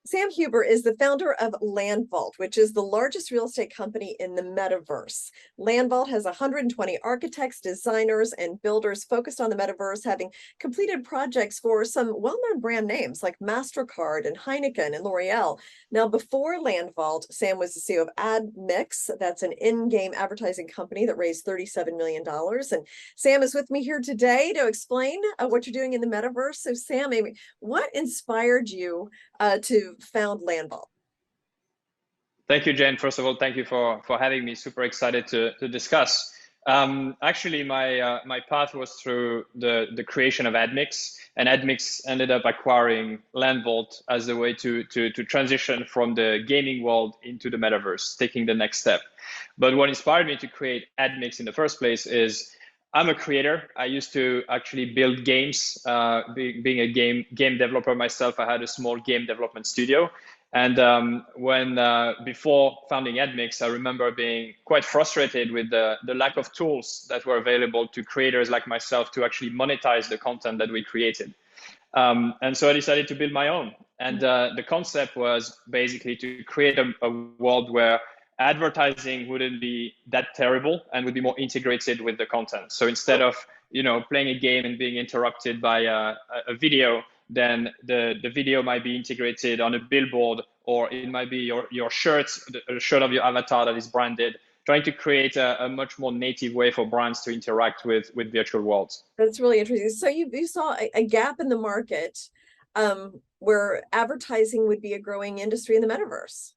Sam Huber is the founder of LandVault, which is the largest real estate company in the Metaverse. LandVault has 120 architects, designers, and builders focused on the Metaverse, having completed projects for some well-known brand names like MasterCard and Heineken and L'Oreal. Now, before LandVault, Sam was the CEO of AdMix. That's an in-game advertising company that raised $37 million. And Sam is with me here today to explain what you're doing in the Metaverse. So Sam, maybe what inspired you to found LandVault? Thank you, Jen. First of all, thank you for having me. Super excited to discuss. Actually, my path was through the creation of AdMix, and AdMix ended up acquiring LandVault as a way to transition from the gaming world into the metaverse, taking the next step. But what inspired me to create AdMix in the first place is I'm a creator. I used to actually build games. Being a game developer myself, I had a small game development studio. And before founding AdMix, I remember being quite frustrated with the lack of tools that were available to creators like myself to actually monetize the content that we created. And so I decided to build my own. And the concept was basically to create a world where advertising wouldn't be that terrible and would be more integrated with the content. So instead of playing a game and being interrupted by a video, then the video might be integrated on a billboard, or it might be your shirt, the shirt of your avatar that is branded, trying to create a much more native way for brands to interact with virtual worlds. That's really interesting. So you saw a gap in the market where advertising would be a growing industry in the metaverse.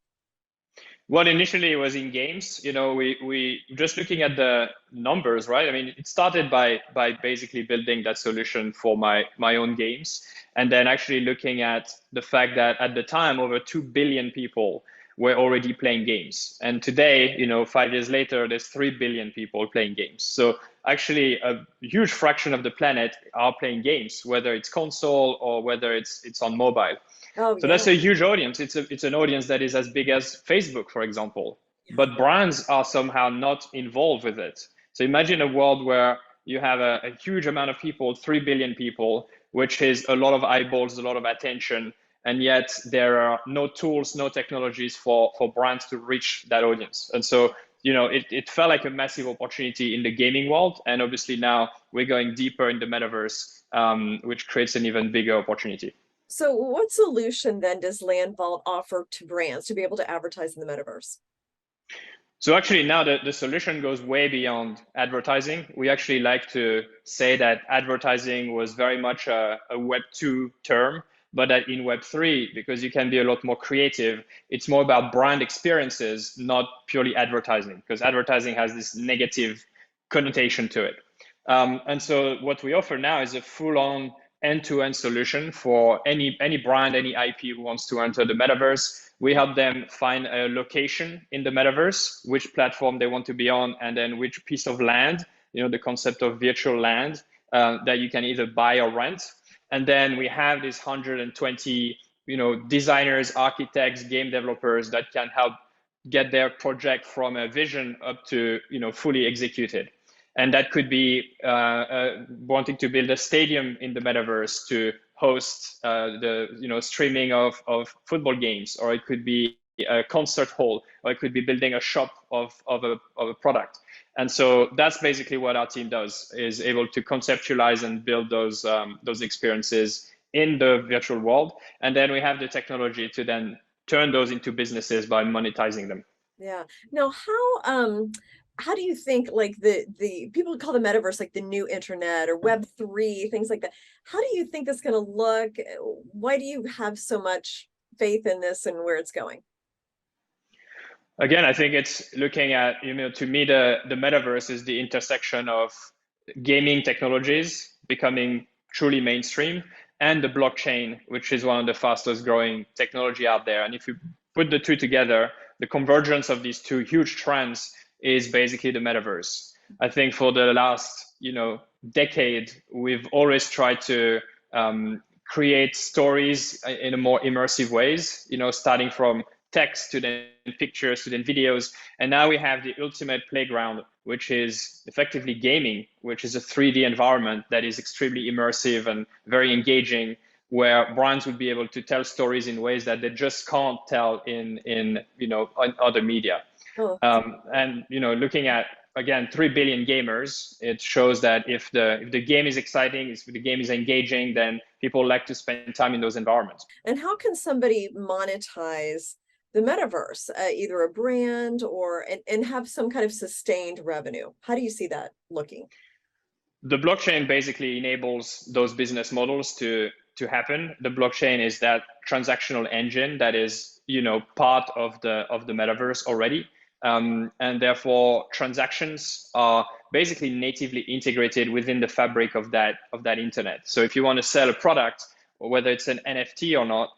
Well, initially it was in games. We just looking at the numbers, right? I mean, it started by basically building that solution for my own games, and then actually looking at the fact that at the time over 2 billion people were already playing games, and today, 5 years later, there's 3 billion people playing games. So actually, a huge fraction of the planet are playing games, whether it's console or whether it's on mobile. Oh, So yeah. that's a huge audience. It's an audience that is as big as Facebook, for example. But brands are somehow not involved with it. So imagine a world where you have a huge amount of people, 3 billion people, which is a lot of eyeballs, a lot of attention, and yet there are no tools, no technologies for brands to reach that audience. And so, it felt like a massive opportunity in the gaming world. And obviously now we're going deeper in the metaverse, which creates an even bigger opportunity. So what solution then does LandVault offer to brands to be able to advertise in the metaverse? So actually now the solution goes way beyond advertising. We actually like to say that advertising was very much a Web 2 term, but that in Web 3, because you can be a lot more creative, it's more about brand experiences, not purely advertising, because advertising has this negative connotation to it. And so what we offer now is a full-on end-to-end solution for any brand, any IP who wants to enter the metaverse. We help them find a location in the metaverse, which platform they want to be on, and then which piece of land, the concept of virtual land that you can either buy or rent. And then we have these 120, designers, architects, game developers that can help get their project from a vision up to, fully executed. And that could be wanting to build a stadium in the metaverse to host the streaming of football games, or it could be a concert hall, or it could be building a shop of a product. And so that's basically what our team does, is able to conceptualize and build those experiences in the virtual world. And then we have the technology to then turn those into businesses by monetizing them. Yeah. Now, how do you think, like, the people call the metaverse like the new internet or Web3, things like that? How do you think that's going to look? Why do you have so much faith in this and where it's going? Again, I think it's looking at, to me, the metaverse is the intersection of gaming technologies becoming truly mainstream and the blockchain, which is one of the fastest growing technology out there. And if you put the two together, the convergence of these two huge trends is basically the metaverse. I think for the last, decade, we've always tried to create stories in a more immersive ways, starting from text to then pictures to then videos. And now we have the ultimate playground, which is effectively gaming, which is a 3D environment that is extremely immersive and very engaging, where brands would be able to tell stories in ways that they just can't tell on other media. Oh, And looking at again 3 billion gamers, it shows that if the game is exciting, if the game is engaging, then people like to spend time in those environments. and how can somebody monetize the metaverse, either a brand or and have some kind of sustained revenue? How do you see that looking? The blockchain basically enables those business models to happen. The blockchain is that transactional engine that is part of the metaverse already, and therefore transactions are basically natively integrated within the fabric of that internet. So if you want to sell a product, or whether it's an NFT or not,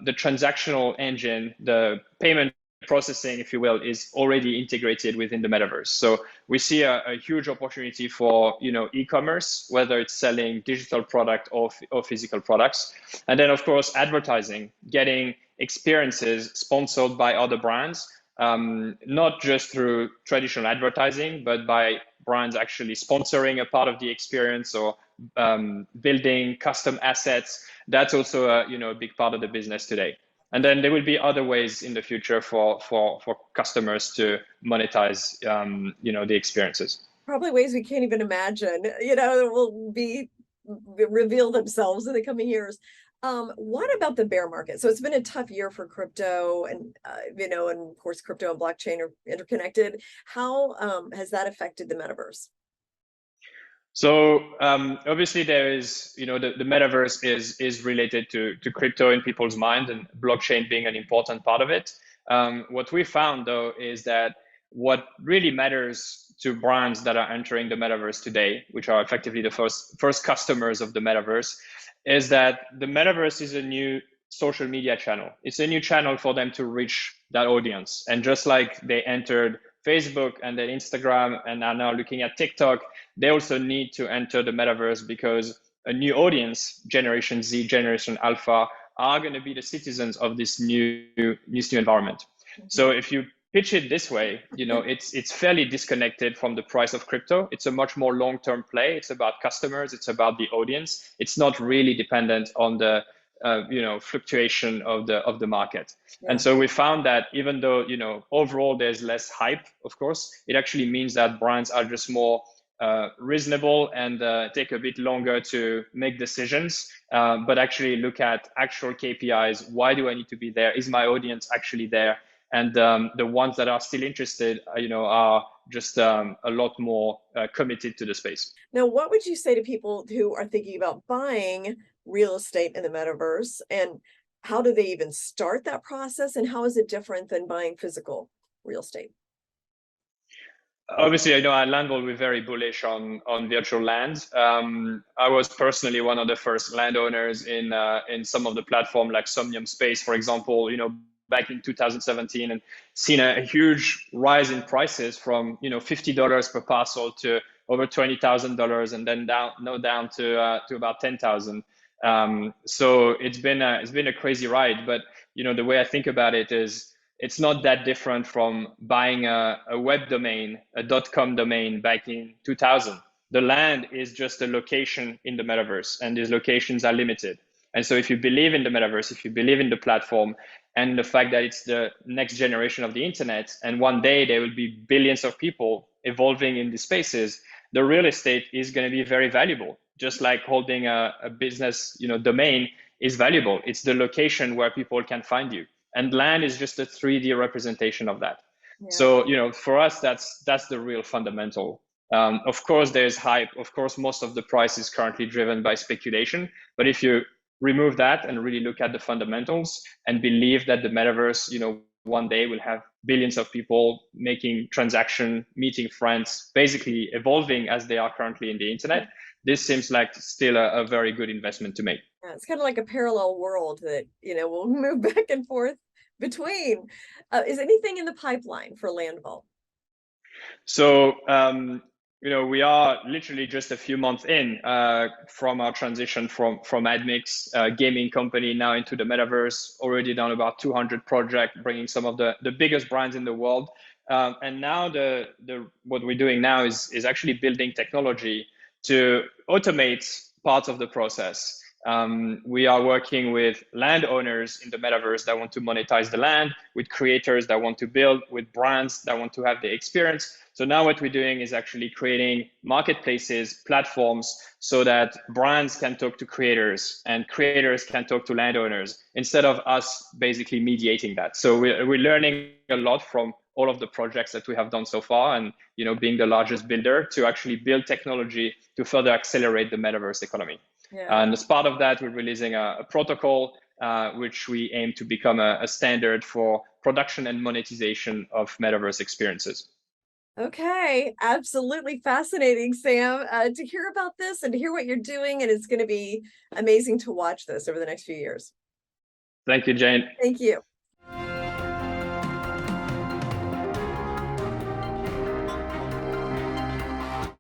the transactional engine, the payment processing, if you will, is already integrated within the metaverse. So we see a huge opportunity for e-commerce, whether it's selling digital product or physical products, and then of course advertising, getting experiences sponsored by other brands, not just through traditional advertising, but by brands actually sponsoring a part of the experience or building custom assets. That's also a big part of the business today. And then there will be other ways in the future for customers to monetize, the experiences. Probably ways we can't even imagine, will be reveal themselves in the coming years. What about the bear market? So it's been a tough year for crypto, and and of course, crypto and blockchain are interconnected. How has that affected the metaverse? So obviously there is, the metaverse is related to crypto in people's mind, and blockchain being an important part of it. What we found though is that what really matters to brands that are entering the metaverse today, which are effectively the first customers of the metaverse, is that the metaverse is a new social media channel. It's a new channel for them to reach that audience. And just like they entered Facebook and then Instagram and are now looking at TikTok, they also need to enter the metaverse because a new audience, Generation Z, Generation Alpha, are going to be the citizens of this new environment. So if you pitch it this way, it's fairly disconnected from the price of crypto. It's a much more long-term play. It's about customers. It's about the audience. It's not really dependent on the fluctuation of the market. Yeah. And so we found that even though overall there's less hype, of course, it actually means that brands are just more reasonable and take a bit longer to make decisions, but actually look at actual KPIs. Why do I need to be there? Is my audience actually there? And the ones that are still interested, are just a lot more committed to the space. Now, what would you say to people who are thinking about buying real estate in the metaverse, and how do they even start that process, and how is it different than buying physical real estate? Obviously, at LandVault, we're very bullish on virtual land. I was personally one of the first landowners in some of the platform like Somnium Space, for example, back in 2017, and seen a huge rise in prices from $50 per parcel to over $20,000, and then down to about 10,000. So it's been a crazy ride. But the way I think about it is, it's not that different from buying a web domain, a .com domain back in 2000. The land is just a location in the metaverse, and these locations are limited. And so if you believe in the metaverse, if you believe in the platform and the fact that it's the next generation of the internet, and one day there will be billions of people evolving in these spaces, the real estate is going to be very valuable. Just like holding a business domain is valuable. It's the location where people can find you. And land is just a 3D representation of that. Yeah. So, for us, that's the real fundamental. Of course, there's hype. Of course, most of the price is currently driven by speculation. But if you remove that and really look at the fundamentals and believe that the metaverse, one day will have billions of people making transaction, meeting friends, basically evolving as they are currently in the internet, this seems like still a very good investment to make. Yeah, it's kind of like a parallel world that, we'll move back and forth between. Is anything in the pipeline for LandVault? So, we are literally just a few months in from our transition from Admix, gaming company, now into the metaverse. Already done about 200 projects, bringing some of the biggest brands in the world. And now what we're doing now is actually building technology to automate parts of the process We are working with landowners in the metaverse that want to monetize the land, with creators that want to build, with brands that want to have the experience. So now what we're doing is actually creating marketplaces, platforms, so that brands can talk to creators and creators can talk to landowners instead of us basically mediating that. So we're learning a lot from all of the projects that we have done so far, and being the largest builder to actually build technology to further accelerate the metaverse economy. Yeah. And as part of that, we're releasing a protocol which we aim to become a standard for production and monetization of metaverse experiences. Okay, absolutely fascinating, Sam, to hear about this and to hear what you're doing. And it's going to be amazing to watch this over the next few years. Thank you, Jane. Thank you.